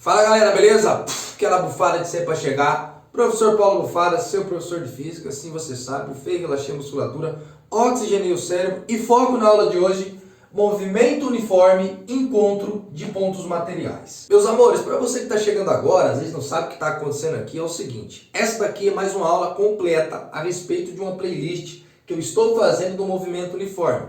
Fala galera, beleza? Aquela bufada de sempre para chegar. Professor Paulo Bufada, seu professor de física, assim você sabe, fez, relaxei a musculatura, oxigenei o cérebro e foco na aula de hoje, movimento uniforme, encontro de pontos materiais. Meus amores, para você que está chegando agora, às vezes não sabe o que está acontecendo aqui, é o seguinte, essa daqui é mais uma aula completa a respeito de uma playlist que eu estou fazendo do movimento uniforme.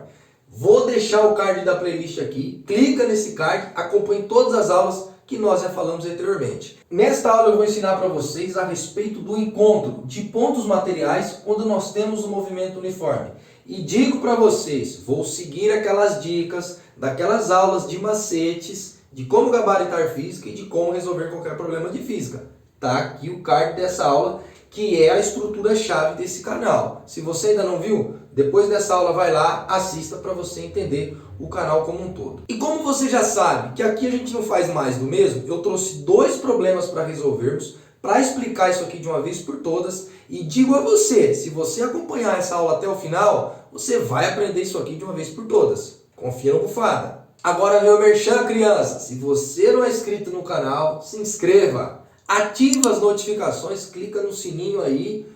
Vou deixar o card da playlist aqui, clica nesse card, acompanhe todas as aulas que nós já falamos anteriormente. Nesta aula eu vou ensinar para vocês a respeito do encontro de pontos materiais quando nós temos um movimento uniforme. E digo para vocês, vou seguir aquelas dicas daquelas aulas de macetes, de como gabaritar física e de como resolver qualquer problema de física. Tá aqui o card dessa aula, que é a estrutura-chave desse canal. Se você ainda não viu, depois dessa aula vai lá, assista para você entender o canal como um todo. E como você já sabe que aqui a gente não faz mais do mesmo, eu trouxe dois problemas para resolvermos, para explicar isso aqui de uma vez por todas. E digo a você, se você acompanhar essa aula até o final, você vai aprender isso aqui de uma vez por todas. Confia no Bufada. Agora meu merchan, criança, se você não é inscrito no canal, se inscreva. Ativa as notificações, clica no sininho aí,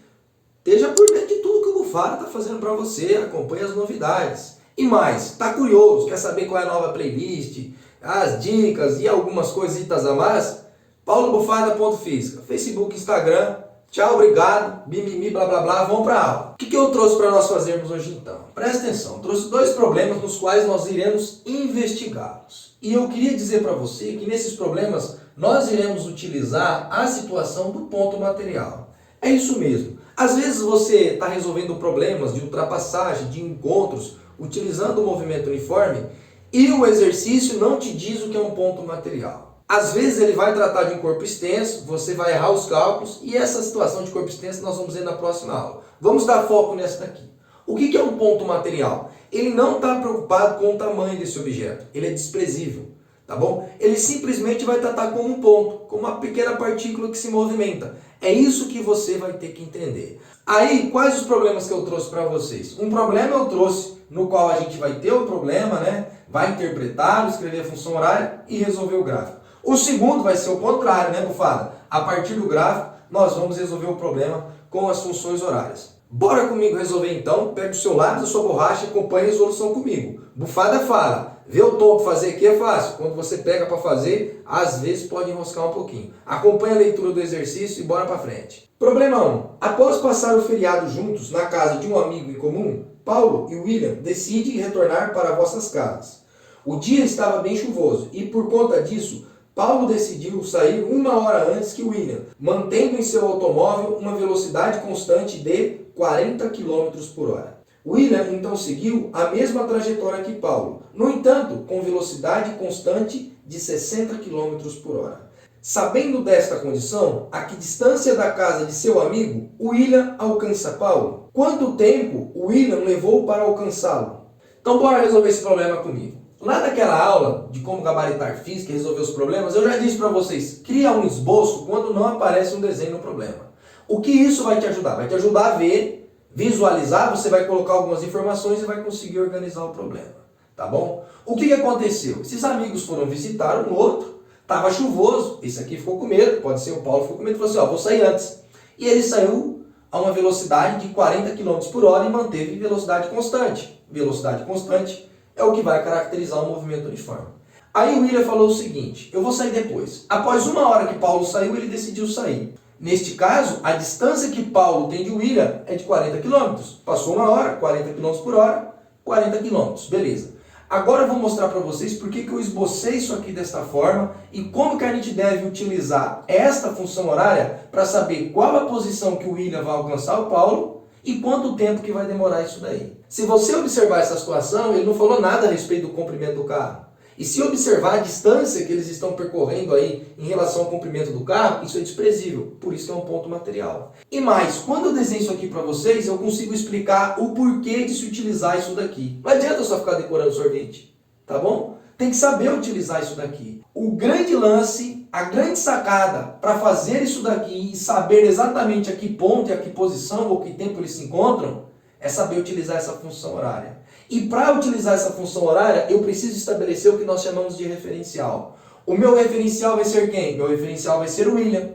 esteja por dentro de tudo que o Bufada está fazendo para você, acompanhe as novidades. E mais, está curioso, quer saber qual é a nova playlist, as dicas e algumas coisitas a mais? paulobufada.física, Facebook, Instagram, tchau, obrigado, mimimi, blá blá blá, vamos para a aula. O que eu trouxe para nós fazermos hoje então? Presta atenção, trouxe dois problemas nos quais nós iremos investigá-los. E eu queria dizer para você que nesses problemas nós iremos utilizar a situação do ponto material. É isso mesmo. Às vezes você está resolvendo problemas de ultrapassagem, de encontros, utilizando o movimento uniforme e o exercício não te diz o que é um ponto material. Às vezes ele vai tratar de um corpo extenso, você vai errar os cálculos e essa situação de corpo extenso nós vamos ver na próxima aula. Vamos dar foco nessa daqui. O que é um ponto material? Ele não está preocupado com o tamanho desse objeto, ele é desprezível. Tá bom? Ele simplesmente vai tratar como um ponto, como uma pequena partícula que se movimenta. É isso que você vai ter que entender. Aí, quais os problemas que eu trouxe para vocês? Um problema eu trouxe no qual a gente vai ter o problema, né? Vai interpretá-lo, escrever a função horária e resolver o gráfico. O segundo vai ser o contrário, né, Bufada? A partir do gráfico, nós vamos resolver o problema com as funções horárias. Bora comigo resolver então? Pega o seu lápis, a sua borracha e acompanhe a resolução comigo. Bufada fala, ver o tom para fazer aqui é fácil. Quando você pega para fazer, às vezes pode enroscar um pouquinho. Acompanhe a leitura do exercício e bora para frente. Problema 1. Após passar o feriado juntos na casa de um amigo em comum, Paulo e William decidem retornar para vossas casas. O dia estava bem chuvoso e por conta disso, Paulo decidiu sair 1 hora antes que William, mantendo em seu automóvel uma velocidade constante de 40 km por hora. William então seguiu a mesma trajetória que Paulo, no entanto, com velocidade constante de 60 km por hora. Sabendo desta condição, a que distância da casa de seu amigo, William alcança Paulo? Quanto tempo William levou para alcançá-lo? Então bora resolver esse problema comigo. Lá naquela aula de como gabaritar física e resolver os problemas, eu já disse para vocês, cria um esboço quando não aparece um desenho no problema. O que isso vai te ajudar? Vai te ajudar a ver, visualizar, você vai colocar algumas informações e vai conseguir organizar o problema. Tá bom? O que aconteceu? Esses amigos foram visitar um outro, estava chuvoso, esse aqui ficou com medo, pode ser o Paulo ficou com medo, falou assim, ó, vou sair antes. E ele saiu a uma velocidade de 40 km por hora e manteve velocidade constante. Velocidade constante é o que vai caracterizar o movimento uniforme. Aí o William falou o seguinte, eu vou sair depois. Após 1 hora que Paulo saiu, ele decidiu sair. Neste caso, a distância que Paulo tem de William é de 40 km. Passou 1 hora, 40 km por hora, 40 km, beleza. Agora eu vou mostrar para vocês por que eu esbocei isso aqui desta forma e como que a gente deve utilizar esta função horária para saber qual a posição que o William vai alcançar o Paulo e quanto tempo que vai demorar isso daí. Se você observar essa situação, ele não falou nada a respeito do comprimento do carro. E se observar a distância que eles estão percorrendo aí em relação ao comprimento do carro, isso é desprezível. Por isso que é um ponto material. E mais, quando eu desenho isso aqui para vocês, eu consigo explicar o porquê de se utilizar isso daqui. Não adianta só ficar decorando sorvete, tá bom? Tem que saber utilizar isso daqui. O grande lance, a grande sacada para fazer isso daqui e saber exatamente a que ponto e a que posição ou que tempo eles se encontram, é saber utilizar essa função horária. E para utilizar essa função horária, eu preciso estabelecer o que nós chamamos de referencial. O meu referencial vai ser quem? Meu referencial vai ser o William.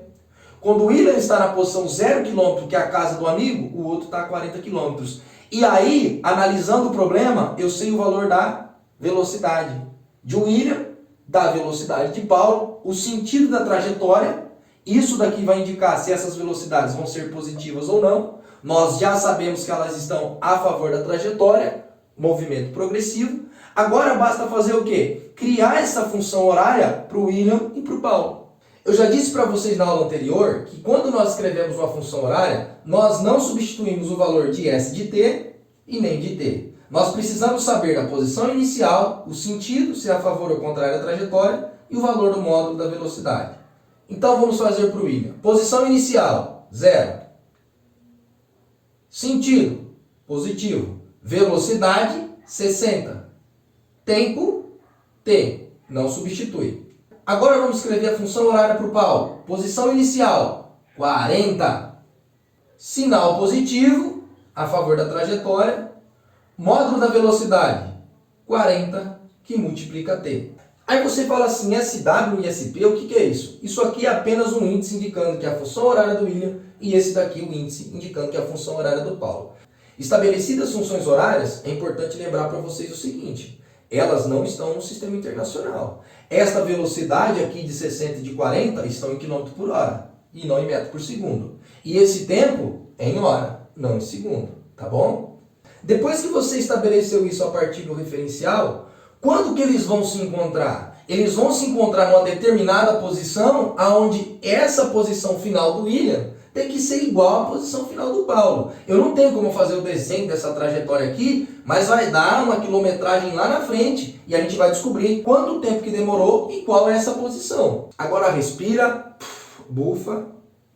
Quando o William está na posição 0 km, que é a casa do amigo, o outro está a 40 km. E aí, analisando o problema, eu sei o valor da velocidade de William, da velocidade de Paulo, o sentido da trajetória. Isso daqui vai indicar se essas velocidades vão ser positivas ou não. Nós já sabemos que elas estão a favor da trajetória, movimento progressivo. Agora basta fazer o quê? Criar essa função horária para o William e para o Paulo. Eu já disse para vocês na aula anterior que quando nós escrevemos uma função horária, nós não substituímos o valor de S de t e nem de t. Nós precisamos saber a posição inicial, o sentido, se é a favor ou contrário da trajetória, e o valor do módulo da velocidade. Então vamos fazer para o William. Posição inicial, 0. Sentido, positivo. Velocidade, 60. Tempo, t. Não substitui. Agora vamos escrever a função horária para o Paulo. Posição inicial, 40. Sinal positivo, a favor da trajetória. Módulo da velocidade, 40, que multiplica t. Aí você fala assim, SW e SP, o que é isso? Isso aqui é apenas um índice indicando que é a função horária do William e esse daqui o índice indicando que é a função horária do Paulo. Estabelecidas as funções horárias, é importante lembrar para vocês o seguinte, elas não estão no sistema internacional. Esta velocidade aqui de 60 e de 40 estão em km por hora e não em metro por segundo. E esse tempo é em hora, não em segundo, tá bom? Depois que você estabeleceu isso a partir do referencial, quando que eles vão se encontrar? Eles vão se encontrar numa determinada posição, aonde essa posição final do William tem que ser igual à posição final do Paulo. Eu não tenho como fazer o desenho dessa trajetória aqui, mas vai dar uma quilometragem lá na frente e a gente vai descobrir quanto tempo que demorou e qual é essa posição. Agora respira, bufa,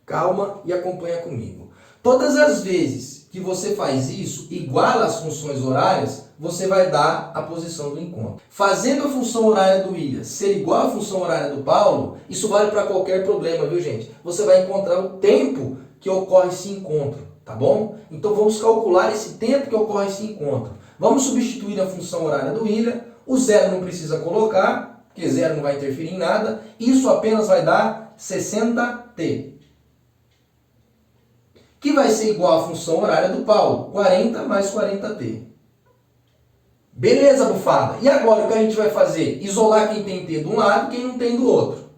calma e acompanha comigo. Todas as vezes que você faz isso, iguala as funções horárias, você vai dar a posição do encontro. Fazendo a função horária do William ser igual à função horária do Paulo, isso vale para qualquer problema, viu gente? Você vai encontrar o tempo que ocorre esse encontro, tá bom? Então vamos calcular esse tempo que ocorre esse encontro. Vamos substituir a função horária do William, o zero não precisa colocar, porque zero não vai interferir em nada, isso apenas vai dar 60t. Que vai ser igual à função horária do Paulo, 40 mais 40t. Beleza, bufada? E agora o que a gente vai fazer? Isolar quem tem t de um lado e quem não tem do outro.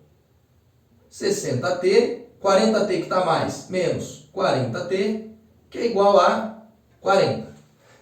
60t, 40t que está mais, menos 40t, que é igual a 40.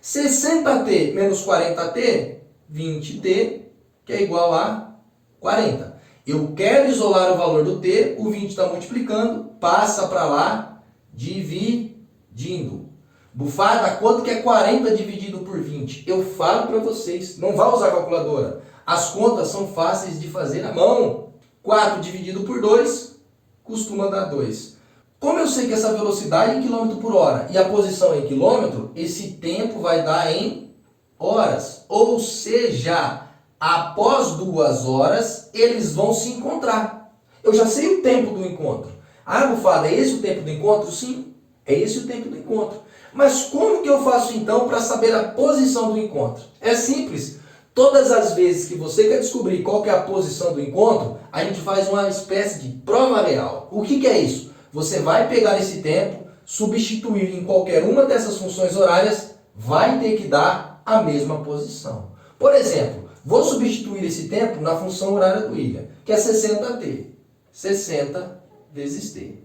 60t menos 40t, 20t, que é igual a 40. Eu quero isolar o valor do t, o 20 está multiplicando, passa para lá, dividindo. Bufada, quanto que é 40 dividido por 20? Eu falo para vocês, não vá usar a calculadora. As contas são fáceis de fazer à mão. 4 dividido por 2 costuma dar 2. Como eu sei que essa velocidade é em km por hora e a posição é em quilômetro, esse tempo vai dar em horas. Ou seja, após 2 horas, eles vão se encontrar. Eu já sei o tempo do encontro. Ah, bufada, é esse o tempo do encontro? Sim, é esse o tempo do encontro. Mas como que eu faço então para saber a posição do encontro? É simples. Todas as vezes que você quer descobrir qual que é a posição do encontro, a gente faz uma espécie de prova real. O que é isso? Você vai pegar esse tempo, substituir em qualquer uma dessas funções horárias, vai ter que dar a mesma posição. Por exemplo, vou substituir esse tempo na função horária do William, que é 60t. 60 vezes t.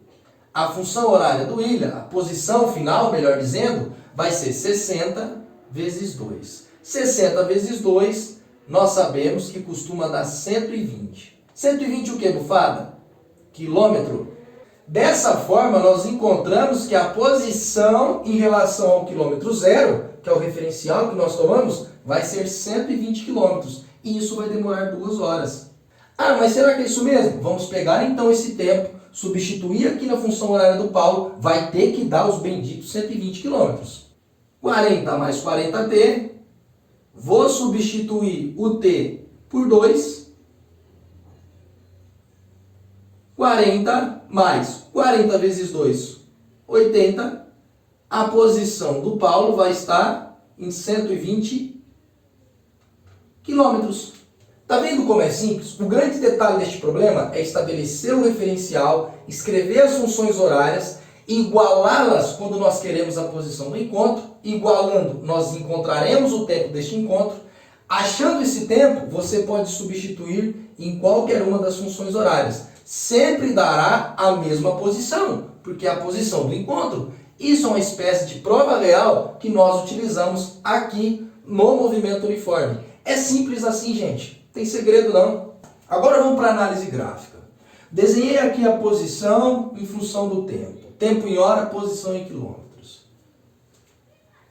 A função horária do William, a posição final, melhor dizendo, vai ser 60 vezes 2. 60 vezes 2, nós sabemos que costuma dar 120. 120 o que, bufada? Quilômetro. Dessa forma, nós encontramos que a posição em relação ao quilômetro zero, que é o referencial que nós tomamos, vai ser 120 quilômetros. E isso vai demorar 2 horas. Ah, mas será que é isso mesmo? Vamos pegar então esse tempo, substituir aqui na função horária do Paulo, vai ter que dar os benditos 120 km. 40 mais 40t, vou substituir o t por 2, 40 mais 40 vezes 2, 80, a posição do Paulo vai estar em 120 km. Tá vendo como é simples? O grande detalhe deste problema é estabelecer o referencial, escrever as funções horárias, igualá-las quando nós queremos a posição do encontro. Igualando, nós encontraremos o tempo deste encontro. Achando esse tempo, você pode substituir em qualquer uma das funções horárias. Sempre dará a mesma posição, porque é a posição do encontro. Isso é uma espécie de prova real que nós utilizamos aqui no movimento uniforme. É simples assim, gente. Tem segredo não. Agora vamos para a análise gráfica. Desenhei aqui a posição em função do tempo. Tempo em hora, posição em quilômetros.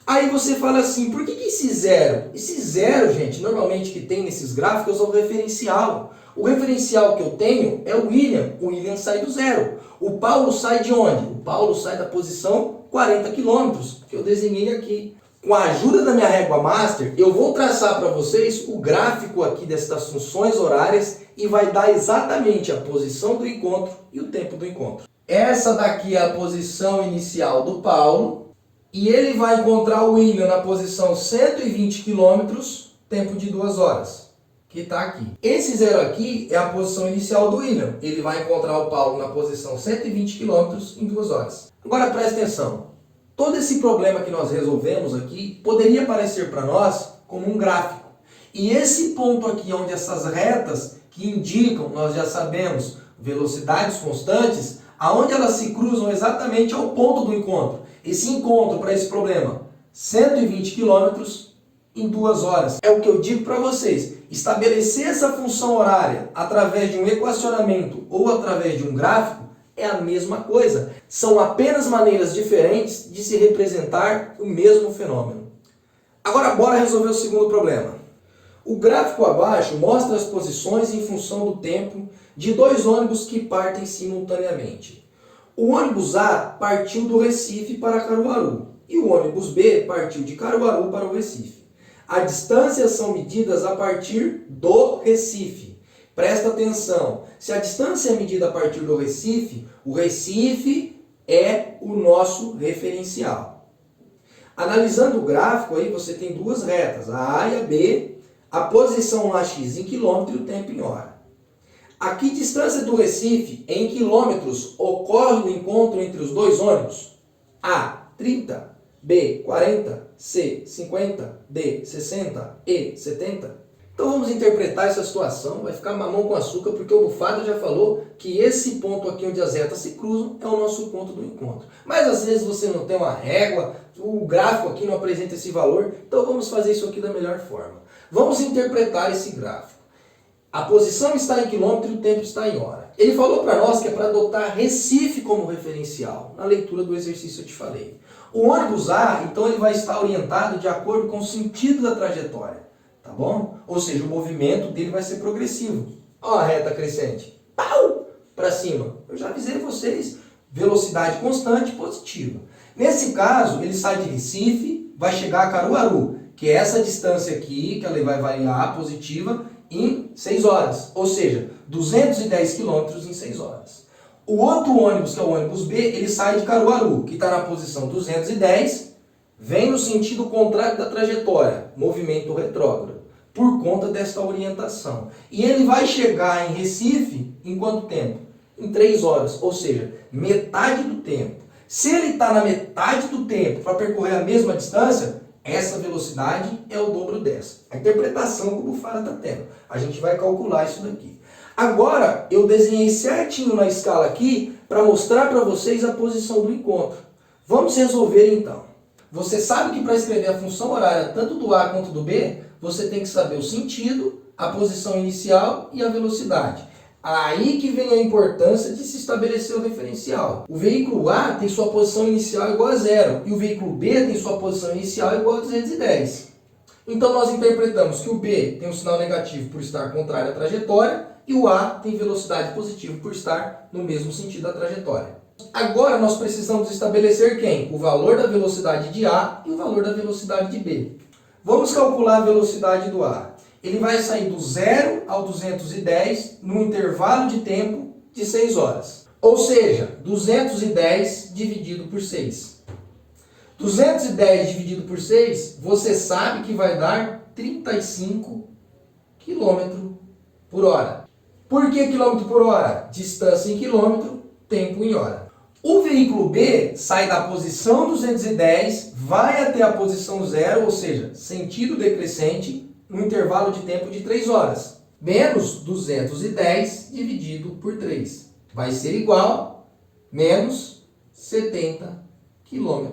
Aí você fala assim, por que esse zero? Esse zero, gente, normalmente que tem nesses gráficos é o referencial. O referencial que eu tenho é o William. O William sai do zero. O Paulo sai de onde? O Paulo sai da posição 40 km, que eu desenhei aqui. Com a ajuda da minha régua master, eu vou traçar para vocês o gráfico aqui destas funções horárias e vai dar exatamente a posição do encontro e o tempo do encontro. Essa daqui é a posição inicial do Paulo e ele vai encontrar o William na posição 120 km, tempo de 2 horas, que está aqui. Esse zero aqui é a posição inicial do William. Ele vai encontrar o Paulo na posição 120 km em 2 horas. Agora presta atenção. Todo esse problema que nós resolvemos aqui poderia parecer para nós como um gráfico. E esse ponto aqui, onde essas retas que indicam, nós já sabemos, velocidades constantes, aonde elas se cruzam exatamente ao ponto do encontro. Esse encontro para esse problema, 120 km em 2 horas. É o que eu digo para vocês. Estabelecer essa função horária através de um equacionamento ou através de um gráfico é a mesma coisa. São apenas maneiras diferentes de se representar o mesmo fenômeno. Agora, bora resolver o segundo problema. O gráfico abaixo mostra as posições em função do tempo de 2 ônibus que partem simultaneamente. O ônibus A partiu do Recife para Caruaru e o ônibus B partiu de Caruaru para o Recife. As distâncias são medidas a partir do Recife. Presta atenção, se a distância é medida a partir do Recife, o Recife é o nosso referencial. Analisando o gráfico, aí você tem 2 retas, a A e a B, a posição lá x em quilômetro e o tempo em hora. A que distância do Recife, em quilômetros, ocorre o encontro entre os 2 ônibus? A, 30, B, 40, C, 50, D, 60, E, 70. Então vamos interpretar essa situação, vai ficar mamão com açúcar, porque o Bufada já falou que esse ponto aqui onde as retas se cruzam é o nosso ponto do encontro. Mas às vezes você não tem uma régua, o gráfico aqui não apresenta esse valor, então vamos fazer isso aqui da melhor forma. Vamos interpretar esse gráfico. A posição está em quilômetro e o tempo está em hora. Ele falou para nós que é para adotar Recife como referencial. Na leitura do exercício eu te falei. O ônibus A, então, ele vai estar orientado de acordo com o sentido da trajetória. Tá bom? Ou seja, o movimento dele vai ser progressivo. Ó a reta crescente. Pau! Para cima. Eu já avisei vocês. Velocidade constante positiva. Nesse caso, ele sai de Recife, vai chegar a Caruaru, que é essa distância aqui, que ela vai variar positiva, em 6 horas. Ou seja, 210 km em 6 horas. O outro ônibus, que é o ônibus B, ele sai de Caruaru, que está na posição 210, vem no sentido contrário da trajetória, movimento retrógrado, por conta desta orientação. E ele vai chegar em Recife em quanto tempo? Em 3 horas, ou seja, metade do tempo. Se ele está na metade do tempo para percorrer a mesma distância, essa velocidade é o dobro dessa. A interpretação que o Bufada está tendo. A gente vai calcular isso daqui. Agora, eu desenhei certinho na escala aqui para mostrar para vocês a posição do encontro. Vamos resolver então. Você sabe que para escrever a função horária tanto do A quanto do B, você tem que saber o sentido, a posição inicial e a velocidade. Aí que vem a importância de se estabelecer o referencial. O veículo A tem sua posição inicial igual a 0 e o veículo B tem sua posição inicial igual a 210. Então nós interpretamos que o B tem um sinal negativo por estar contrário à trajetória e o A tem velocidade positiva por estar no mesmo sentido da trajetória. Agora nós precisamos estabelecer quem? O valor da velocidade de A e o valor da velocidade de B. Vamos calcular a velocidade do A. Ele vai sair do 0 ao 210 no intervalo de tempo de 6 horas. Ou seja, 210 dividido por 6. 210 dividido por 6, você sabe que vai dar 35 km por hora. Por que quilômetro por hora? Distância em quilômetro, tempo em hora. O veículo B sai da posição 210, vai até a posição 0, ou seja, sentido decrescente, no intervalo de tempo de 3 horas. Menos 210 dividido por 3. Vai ser igual a menos 70 km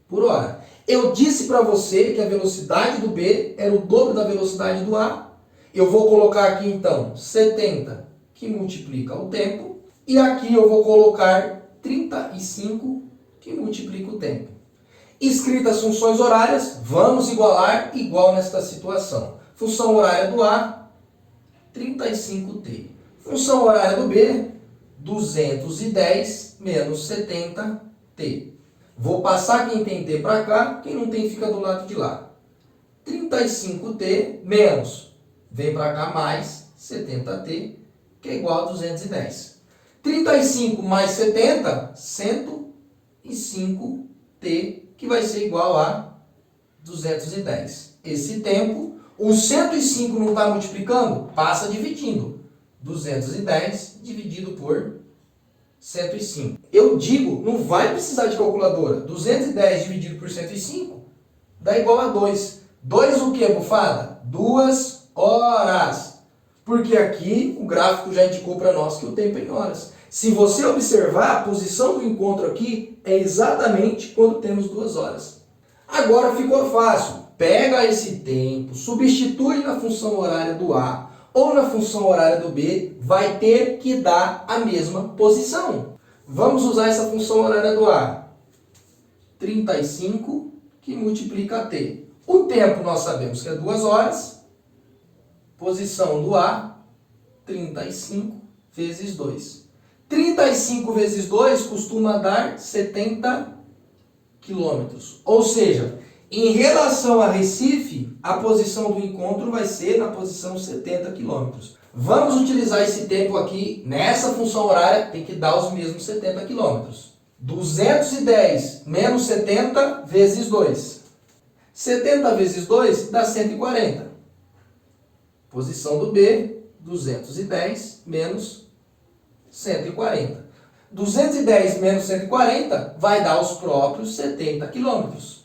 por hora. Eu disse para você que a velocidade do B era o dobro da velocidade do A. Eu vou colocar aqui então 70 que multiplica o tempo. E aqui eu vou colocar 35 que multiplica o tempo. Escritas funções horárias, vamos igualar igual nesta situação. Função horária do A, 35t. Função horária do B, 210 menos 70t. Vou passar quem tem t para cá, quem não tem fica do lado de lá. 35t menos, vem para cá mais 70t, que é igual a 210. 35 mais 70, 105t, que vai ser igual a 210. Esse tempo, o 105 não está multiplicando? Passa dividindo. 210 dividido por 105. Eu digo, não vai precisar de calculadora. 210 dividido por 105 dá igual a 2. 2 o que, bufada? 2 horas. Porque aqui o gráfico já indicou para nós que o tempo é em horas. Se você observar, a posição do encontro aqui é exatamente quando temos 2 horas. Agora ficou fácil. Pega esse tempo, substitui na função horária do A ou na função horária do B, vai ter que dar a mesma posição. Vamos usar essa função horária do A. 35 que multiplica T. O tempo nós sabemos que é 2 horas. Posição do A, 35 vezes 2. 35 vezes 2 costuma dar 70 quilômetros. Ou seja, em relação a Recife, a posição do encontro vai ser na posição 70 quilômetros. Vamos utilizar esse tempo aqui, nessa função horária, tem que dar os mesmos 70 quilômetros. 210 menos 70 vezes 2. 70 vezes 2 dá 140. Posição do B, 210 menos 140. 210 menos 140 vai dar os próprios 70 quilômetros.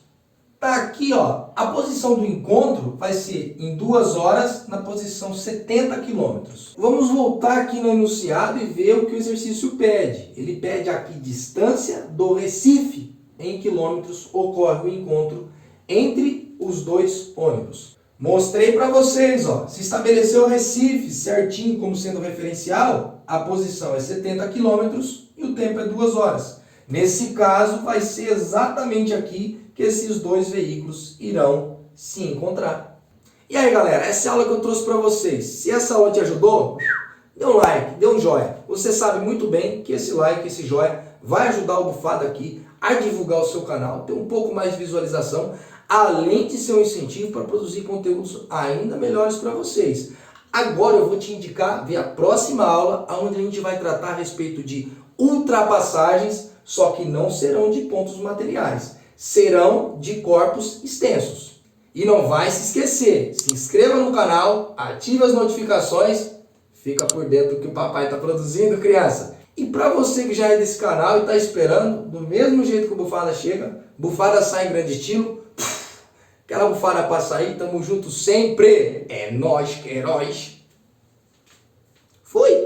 Tá aqui, ó, a posição do encontro vai ser em 2 horas na posição 70 quilômetros. Vamos voltar aqui no enunciado e ver o que o exercício pede. Ele pede aqui distância do Recife. Em quilômetros ocorre o encontro entre os dois ônibus. Mostrei para vocês, ó, se estabeleceu o Recife certinho como sendo referencial, a posição é 70 quilômetros e o tempo é 2 horas. Nesse caso, vai ser exatamente aqui que esses dois veículos irão se encontrar. E aí, galera, essa é a aula que eu trouxe para vocês. Se essa aula te ajudou, dê um like, dê um joia. Você sabe muito bem que esse like, esse joia, vai ajudar o Bufada aqui a divulgar o seu canal, ter um pouco mais de visualização, além de ser um incentivo para produzir conteúdos ainda melhores para vocês. Agora eu vou te indicar ver a próxima aula, onde a gente vai tratar a respeito de ultrapassagens, só que não serão de pontos materiais, serão de corpos extensos. E não vai se esquecer, se inscreva no canal, ative as notificações, fica por dentro do que o papai está produzindo, criança. E para você que já é desse canal e está esperando, do mesmo jeito que o Bufada chega, Bufada sai em grande estilo, aquela bufada para sair, tamo junto sempre, é nós que heróis. Fui!